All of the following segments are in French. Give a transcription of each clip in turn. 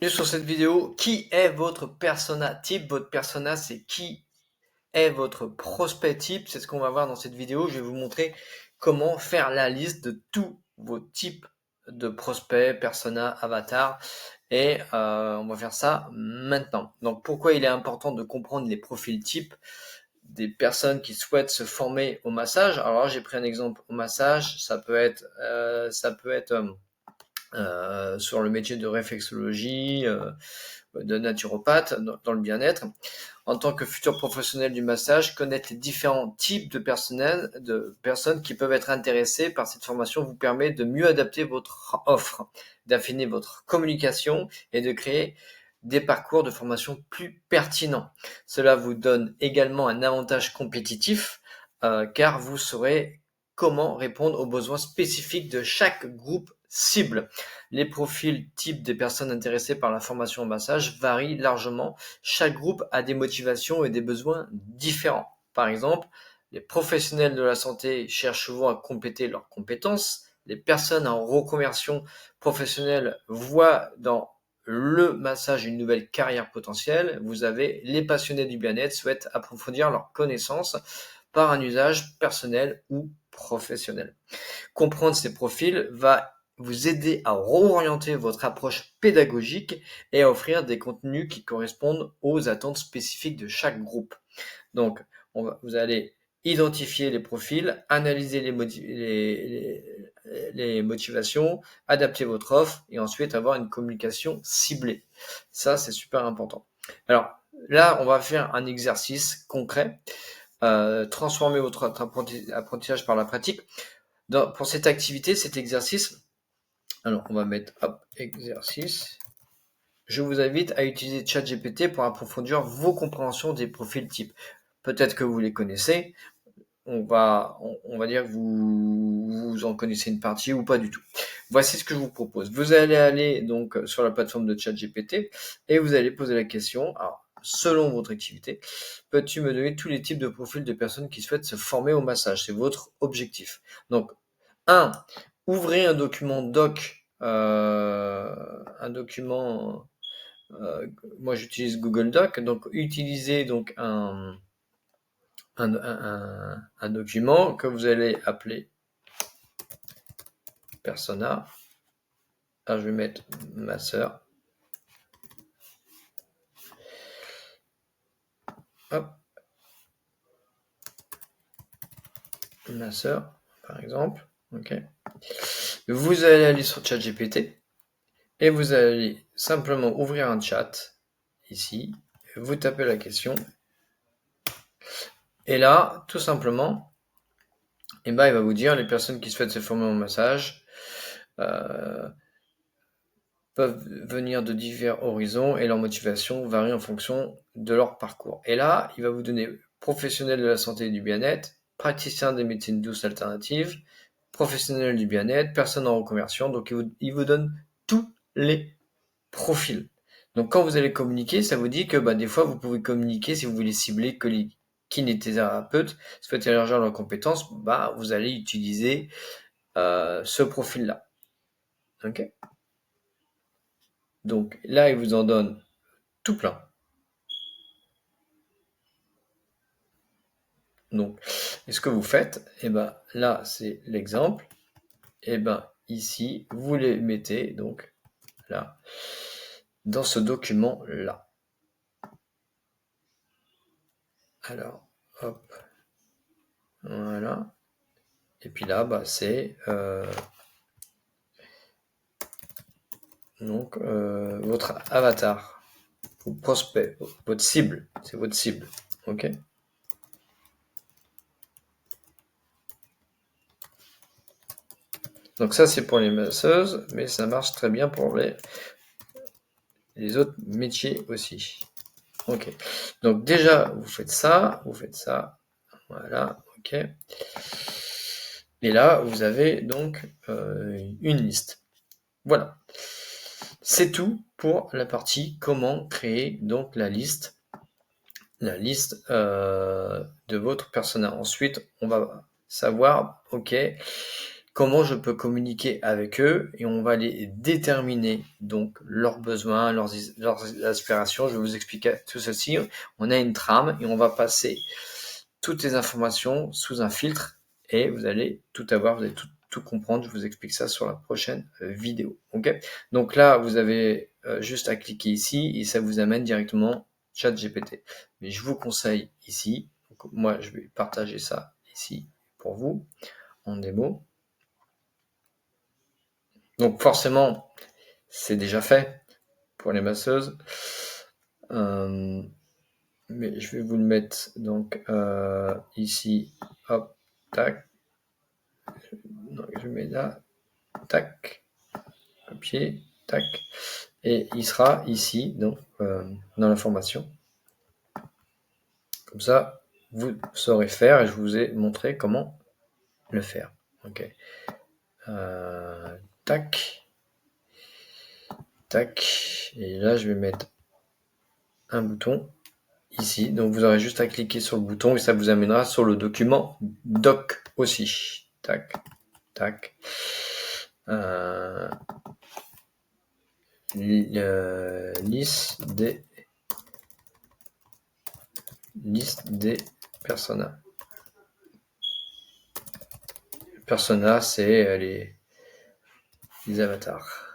Bienvenue sur cette vidéo. Qui est votre persona type? Votre persona, c'est qui est votre prospect type. C'est ce qu'on va voir dans cette vidéo. Je vais vous montrer comment faire la liste de tous vos types de prospects, persona, avatar. Et on va faire ça maintenant. Donc pourquoi il est important de comprendre les profils types des personnes qui souhaitent se former au massage? Alors là, j'ai pris un exemple au massage. Ça peut être sur le métier de réflexologie, de naturopathe, dans le bien-être. En tant que futur professionnel du massage, connaître les différents types de personnes qui peuvent être intéressées par cette formation vous permet de mieux adapter votre offre, d'affiner votre communication et de créer des parcours de formation plus pertinents. Cela vous donne également un avantage compétitif car vous saurez comment répondre aux besoins spécifiques de chaque groupe cible. Les profils types des personnes intéressées par la formation au massage varient largement. Chaque groupe a des motivations et des besoins différents. Par exemple, les professionnels de la santé cherchent souvent à compléter leurs compétences. Les personnes en reconversion professionnelle voient dans le massage une nouvelle carrière potentielle. Vous avez les passionnés du bien-être souhaitent approfondir leurs connaissances par un usage personnel ou professionnel. Comprendre ces profils va vous aider à réorienter votre approche pédagogique et à offrir des contenus qui correspondent aux attentes spécifiques de chaque groupe. Donc, vous allez identifier les profils, analyser les motivations, adapter votre offre et ensuite avoir une communication ciblée. Ça, c'est super important. Alors, là, on va faire un exercice concret. Transformer votre apprentissage par la pratique. Pour cette activité, cet exercice, alors on va mettre exercice. Je vous invite à utiliser ChatGPT pour approfondir vos compréhensions des profils types. Peut-être que vous les connaissez, on va dire que vous en connaissez une partie ou pas du tout. Voici ce que je vous propose. Vous allez aller donc sur la plateforme de ChatGPT et vous allez poser la question. Alors, selon votre activité, peux-tu me donner tous les types de profils de personnes qui souhaitent se former au massage? C'est votre objectif. Donc, 1. Ouvrez un document doc, moi j'utilise Google Doc, donc utilisez donc un document que vous allez appeler persona. Alors je vais mettre ma sœur. Hop. Ma sœur, par exemple. Ok. Vous allez aller sur ChatGPT et vous allez simplement ouvrir un chat ici. Vous tapez la question. Et là, tout simplement, il va vous dire les personnes qui souhaitent se former au massage peuvent venir de divers horizons et leur motivation varie en fonction de leur parcours. Et là, il va vous donner professionnel de la santé et du bien-être, praticien des médecines douces alternatives, professionnel du bien-être, personne en reconversion. Donc, il vous donne tous les profils. Donc, quand vous allez communiquer, ça vous dit que des fois, vous pouvez communiquer si vous voulez cibler que les kinésithérapeutes souhaitent élargir leurs compétences, vous allez utiliser ce profil-là. Ok. Donc là, il vous en donne tout plein. Donc, et ce que vous faites, là, c'est l'exemple. Ici, vous les mettez donc là, dans ce document-là. Alors, hop, voilà. Et puis là, c'est donc votre avatar, vos prospects, votre cible, c'est votre cible, ok. Donc ça, c'est pour les masseuses, mais ça marche très bien pour les autres métiers aussi. Ok. Donc déjà, vous faites ça, voilà, ok. Et là, vous avez donc une liste. Voilà. C'est tout pour la partie comment créer donc la liste de votre persona. Ensuite, on va savoir, ok, comment je peux communiquer avec eux et on va les déterminer, donc leurs besoins, leurs aspirations. Je vais vous expliquer tout ceci. On a une trame et on va passer toutes les informations sous un filtre et vous allez tout avoir, vous allez tout comprendre. Je vous explique ça sur la prochaine vidéo. Ok. Donc là, vous avez juste à cliquer ici et ça vous amène directement ChatGPT. Mais je vous conseille ici, donc moi je vais partager ça ici pour vous en démo. Donc forcément, c'est déjà fait pour les masseuses. Mais je vais vous le mettre donc ici, hop, tac. Donc, je mets là, tac, copier, tac. Et il sera ici, donc, dans l'information. Comme ça, vous saurez faire et je vous ai montré comment le faire. Ok. Tac. Tac. Et là, je vais mettre un bouton ici. Donc, vous aurez juste à cliquer sur le bouton et ça vous amènera sur le document doc aussi. Tac. Tac. Liste des personas. Personas, c'est les avatars.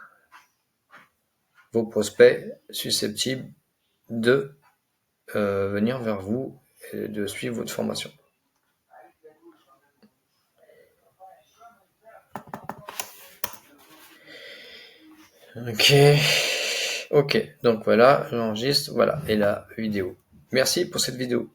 Vos prospects susceptibles de venir vers vous et de suivre votre formation. Ok, donc voilà, j'enregistre, voilà, et la vidéo. Merci pour cette vidéo.